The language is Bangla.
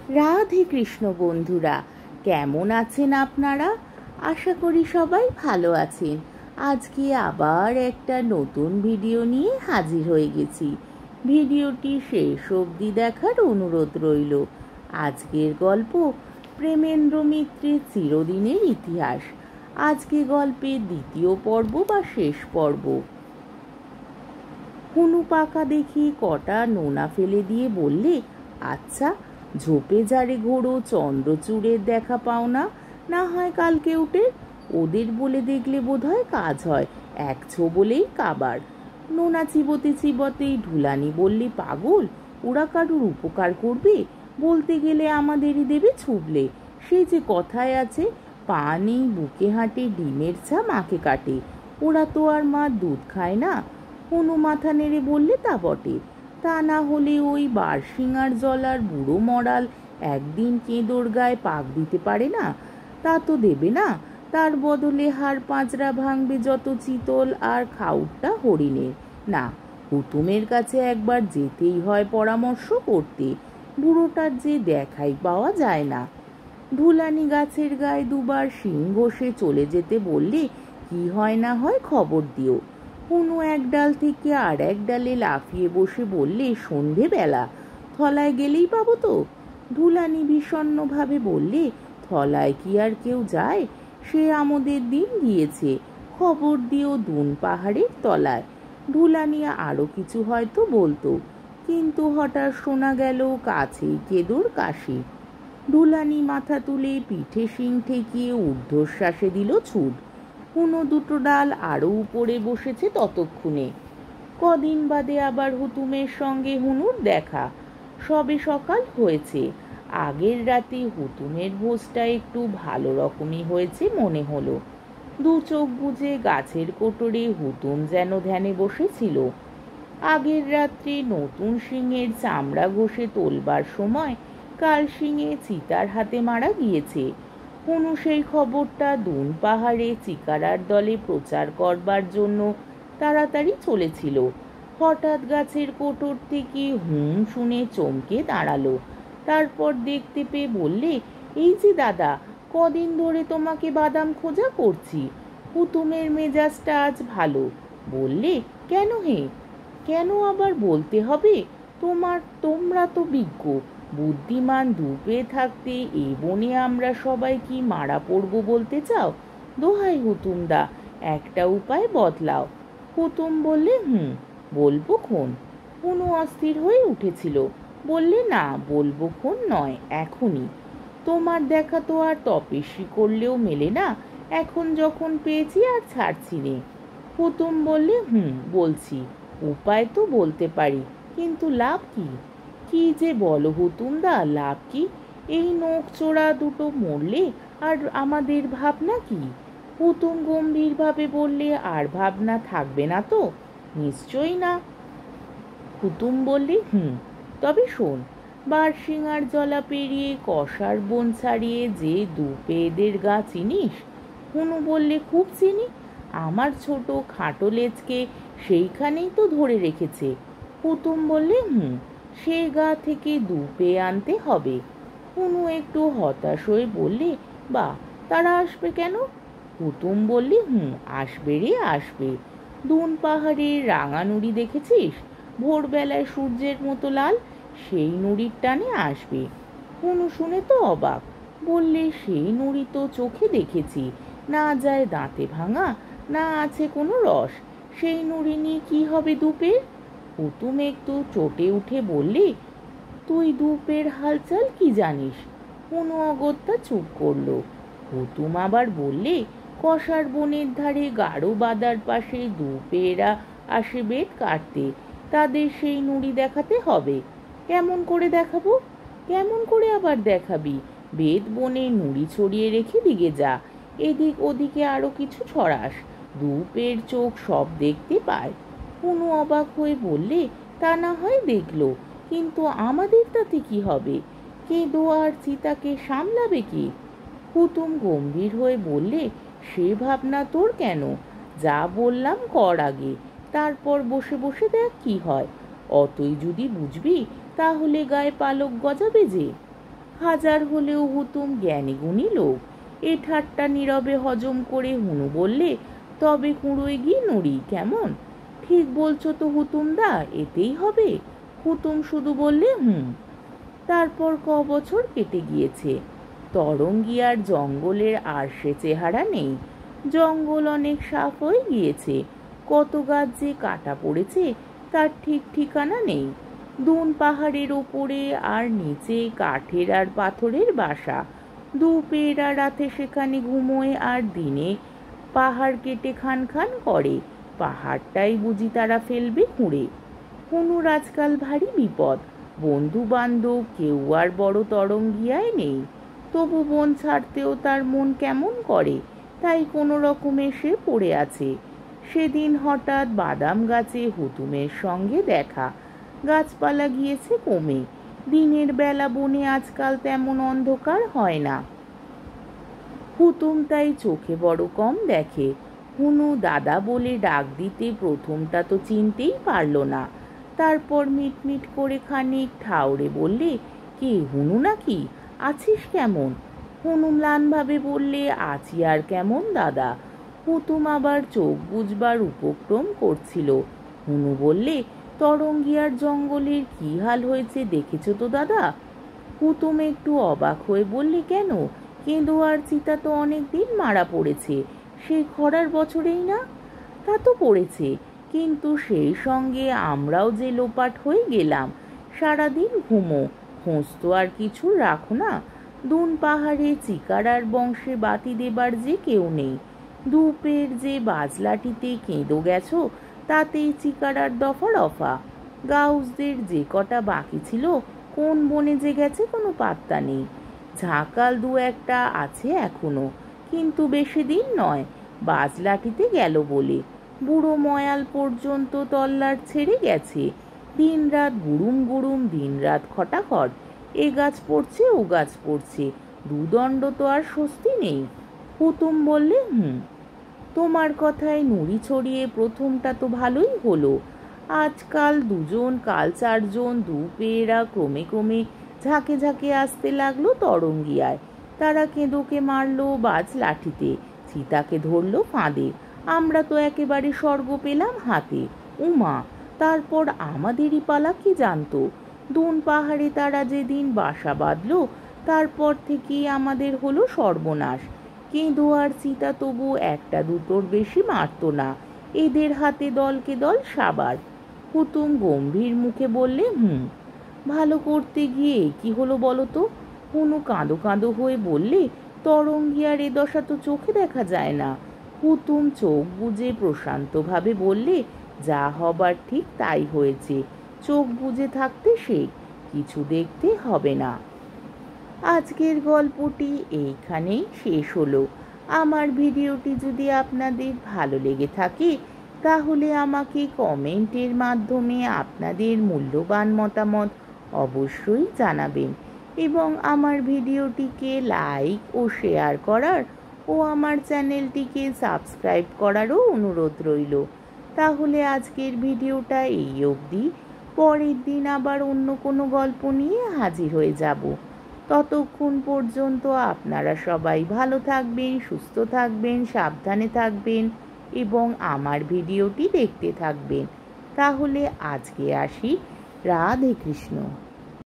রাধে কৃষ্ণ বন্ধুরা, কেমন আছেন আপনারা? আশা করি সবাই ভালো আছেন। আজকে আবার একটা নতুন ভিডিও নিয়ে হাজির হয়ে গেছি। ভিডিওটি শেষ অবধি দেখার অনুরোধ রইল। আজকের গল্প প্রেমেন্দ্র মিত্রের চিরদিনের ইতিহাস। আজকে গল্পের দ্বিতীয় পর্ব বা শেষ পর্ব। হুনু পাকা দেখি কটা নোনা ফেলে দিয়ে বললে, আচ্ছা, ঝোপে ঝাড়ে ঘোড়ো চন্দ্রচূড়ের দেখা পাও না, না হয় কালকে উঠে ওদের বলে দেখলে বোধহয় কাজ হয়, এক ছো বলেই কাবার। নোনা চিবোতে চিবোতেই ঢুলানি বললে, পাগল, ওরা কারুর উপকার করবে? বলতে গেলে আমাদেরই দেবে ছুবলে। সেই যে কথায় আছে, পা নেই বুকে হাঁটে, ডিমের ছা মাকে কাটে। ওরা তো আর মার দুধ খায় না। হুনু মাথা নেড়ে বললে, তা বটে, তা না হলে ওই বারশিঙার জলার বুড়ো মরাল একদিন কেঁদোর গায়ে পাক দিতে পারে না? তা তো দেবে না। তার বদলে হাড় পাঁচরা ভাঙবে যত চিতল আর খাউটটা হরিণের। না, হুতুমের কাছে একবার যেতেই হয় পরামর্শ করতে। বুড়োটার যে দেখাই পাওয়া যায় না। ঢুলানি গাছের গায়ে দুবার শিং ঘষে চলে যেতে বললে, কি হয় না হয় খবর দিও। হুনু এক ডাল থেকে আর এক ডালে লাফিয়ে বসে বললে, সন্ধেবেলা থলায় গেলেই পাবো তো? ঢুলানি বিষণ্ণভাবে বললে, থলায় কি আর কেউ যায়? সে আমাদের দিন গিয়েছে, খবর দিও দুন পাহাড়ের তলায়। ঢুলানি আরো কিছু হয়তো বলতো, কিন্তু হঠাৎ শোনা গেল কাছেই কেদুর কাশি। ঢুলানি মাথা তুলে পিঠে শিং ঠেকিয়ে ঊর্ধ্বশ্বাসে দিল ছুট। হুনো দুটো ডাল আরো উপরে বসেছে ততক্ষণে। কদিন বাদে আবার হুতুমের সঙ্গে হুনুর দেখা। সবে সকাল হয়েছে। আগের রাতে হুতুমের ভোজটা একটু ভালো রকমই হয়েছে মনে হলো। দু চোখ বুজে গাছের কোটরে হুতুম যেন ধ্যানে বসেছিল। আগের রাত্রে নতুন সিংহের চামড়া ঘষে তোলবার সময় কাল সিংহে চিতার হাতে মারা গিয়েছে। হুনু সেই খবরটা দুন পাহাড়ে চিকারার দলে প্রচার করবার জন্য তাড়াতাড়ি চলেছিল। হঠাৎ গাছের কোটর থেকে হুম শুনে চমকে দাঁড়ালো। তারপর দেখতে পেয়ে বললে, এই যে দাদা, কদিন ধরে তোমাকে বাদাম খোঁজা করছি। হুতুমের মেজাজটা আজ ভালো। বললে, কেন হে? কেন আবার বলতে হবে? তোমরা তো বিজ্ঞ বুদ্ধিমান ধূপে থাকতে এ বনে আমরা সবাই কি মারা পড়ব বলতে চাও? দোহাই হুতুমদা, একটা উপায় বদলাও। হুতুম বললে, বলবো খন। হুনু অস্থির হয়ে উঠেছিল। বললে, না, বলবো খন নয়, এখনই। তোমার দেখা তো আর তপস্বী করলেও মেলে না। এখন যখন পেয়েছি আর ছাড়ছি নে। হুতুম বললে, বলছি। উপায় তো বলতে পারি, কিন্তু লাভ কি? কি যে বলো হুতুমদা, লাভ কি? এই নখ চোরা দুটো মরলে আর আমাদের ভাবনা কি? হুতুম গম্ভীরভাবে বললে, আর ভাবনা থাকবে না তো? নিশ্চয়ই না। হুতুম বললে, তবে শোন, বারশিঙার জলা পেরিয়ে কষার বন ছাড়িয়ে যে দুপেদের গা চিনিস? হুনু বললে, খুব চিনি। আমার ছোট খাটো লেজকে সেইখানেই তো ধরে রেখেছে। হুতুম বললে, সেই গা থেকে দুপে আনতে হবে। হুনু একটু হতাশ হয়ে বললে, বা, তারা আসবে কেন? হুতুম বললে, আসবে রে আসবে। দুন পাহাড়ের রাঙা নুড়ি দেখেছিস? ভোরবেলায় সূর্যের মতো লাল, সেই নুড়ির টানে আসবে। হুনু শুনে তো অবাক। বললে, সেই নুড়ি তো চোখে দেখেছি, না যায় দাঁতে ভাঙা, না আছে কোনো রস। সেই নুড়ি নিয়ে কি হবে দুপের? হুতুম একটু চটে উঠে বললে, তুই দুপের হালচাল কি জানিস? হুনু অগত্যা চুপ করলো। হুতুম আবার বললে, কষার বনের ধারে গাঢ় বাদার পাশে দুপেরা আসে বেত কাটতে, তাদের সেই নুড়ি দেখাতে হবে। কেমন করে দেখাবো? কেমন করে আবার দেখাবি? বেত বনে নুড়ি ছড়িয়ে রেখে দিকে যা, এদিক ওদিকে আরো কিছু ছড়াস, দুপের চোখ সব দেখতে পায়। হুনু অবাক হয়ে বললে, তা না হয় দেখলো, কিন্তু আমাদের তাতে কি হবে? কে দোয়ার চিতাকে সামলাবে কি? হুতুম গম্ভীর হয়ে বললে, সে ভাবনা তোর কেন? যা বললাম কর আগে, তারপর বসে বসে দেখ কি হয়। অতই যদি বুঝবি, তাহলে গায়ে পালক গজাবে যে। হাজার হলেও হুতুম জ্ঞানী গুণী লোক। এ ঠাট্টা নীরবে হজম করে হুনু বললে, তবে কুঁড়োয় গিয়ে নুড়ি কেমন? ঠিক বলছো তো হুতুমদা, এতেই হবে? হুতুম শুধু বললে হুম। তারপর বছর কেটে গিয়েছে। তরঙ্গিয়ার জঙ্গলের আর সে চেহারা নেই। জঙ্গল অনেক সাফ হয়ে গিয়েছে। কত গাছ যে কাটা পড়েছে তার ঠিক ঠিকানা নেই। দুন পাহাড়ের ওপরে আর নিচে কাঠের আর পাথরের বাসা। দু পেয়েরা রাতে সেখানে ঘুমোয় আর দিনে পাহাড় কেটে খান খান করে। পাহাড়টাই বুঝি তারা ফেলবে খুঁড়ে। হুনুর আজকাল ভারী বিপদ। বন্ধু বান্ধব কেউ আর বড় তরঙ্গিয়ায় নেই। তবু বন ছাড়তেও তার মন কেমন করে, তাই কোনো রকমে সে পড়ে আছে। সেদিন হঠাৎ বাদাম গাছে হুতুমের সঙ্গে দেখা। গাছপালা গিয়েছে কমে। দিনের বেলা বনে আজকাল তেমন অন্ধকার হয় না। হুতুম তাই চোখে বড় কম দেখে। হুনু দাদা বলে ডাক দিতে প্রথমটা তো চিনতেই পারল না। তারপর মিটমিট করে খানিক ঠাউরে বললে, কে হুনু নাকি? আছিস কেমন? হুনু ম্লানভাবে বললে, আছি আর কেমন দাদা। হুতুম আবার চোখ বুঝবার উপক্রম করছিল। হুনু বললে, তরঙ্গিয়ার জঙ্গলের কি হাল হয়েছে দেখেছ তো দাদা? হুতুম একটু অবাক হয়ে বললে, কেন? কেঁদো আর চিতা তো অনেক দিন মারা পড়েছে, সেই খরার বছরেই না? তা তো পড়েছে, কিন্তু সেই সঙ্গে আমরাও যে লোপাট হয়ে গেলাম। সারাদিন ঘুমো, খোঁজ তো আর কিছু রাখো না। দুন পাহাড়ে চিকারার বংশে বাতি দেবার যে কেউ নেই। ধূপের যে বাজলাটিতে কেঁদো গেছো, তাতেই চিকারার দফা রফা। গাউসদের যে কটা বাকি ছিল, কোন বনে যে গেছে কোনো পাত্তা নেই। ঝাঁকাল দু একটা আছে এখনো, কিন্তু বেশি দিন নয়, বাজলাটিতে গেল বলে। বুড়ো ময়াল পর্যন্ত তল্লাট ছেড়ে গেছে। দিন রাত গুড়ুম গুড়ুম, দিন রাত খটাখট। এ গাছ পড়ছে ও গাছ পড়ছে, দুদণ্ড তো আর স্বস্তি নেই। হুতুম বললে, তোমার কথায় নুড়ি ছড়িয়ে প্রথমটা তো ভালোই হলো। আজকাল দুজন, কাল চারজন, দু পেয়েরা ক্রমে ক্রমে ঝাঁকে ঝাঁকে আসতে লাগলো তরঙ্গিয়ায়। তারা কেঁদোকে মারলো বাজ লাঠিতে, চিতাকে ধরলো ফাঁদে। আমরা তো একেবারে স্বর্গ পেলাম হাতে। উমা, তারপর আমাদেরই পালা কি জানতো? দুন পাহাড়ে তারা যেদিন বাসা বাঁধলো, তারপর থেকেই আমাদের হলো সর্বনাশ। কেঁদো আর চিতা তবু একটা দুটোর বেশি মারত না। এদের হাতে দলকে দল সাবার। হুতুম গম্ভীর মুখে বললে, ভালো করতে গিয়ে কি হলো বলো তো? হুনু কাঁদো কাঁদো হয়ে বললে, তরঙ্গিয়ার এ দশা তো চোখে দেখা যায় না। হুতুম চোখ বুজে প্রশান্তভাবে বললে, যা হবার ঠিক তাই হয়েছে। চোখ বুজে থাকতে শেখ, কিছু দেখতে হবে না। আজকের গল্পটি এইখানেই শেষ হলো। আমার ভিডিওটি যদি আপনাদের ভালো লেগে থাকে, তাহলে আমাকে কমেন্টের মাধ্যমে আপনাদের মূল্যবান মতামত অবশ্যই জানাবেন এবং আমার ভিডিওটিকে লাইক ও শেয়ার করার ও আমার চ্যানেলটিকে সাবস্ক্রাইব করারও অনুরোধ রইল। তাহলে আজকের ভিডিওটা এই অবধি। পরের দিন আবার অন্য কোনো গল্প নিয়ে হাজির হয়ে যাব। ততক্ষণ পর্যন্ত আপনারা সবাই ভালো থাকবেন, সুস্থ থাকবেন, সাবধানে থাকবেন এবং আমার ভিডিওটি দেখতে থাকবেন। তাহলে আজকে আসি। রাধে কৃষ্ণ।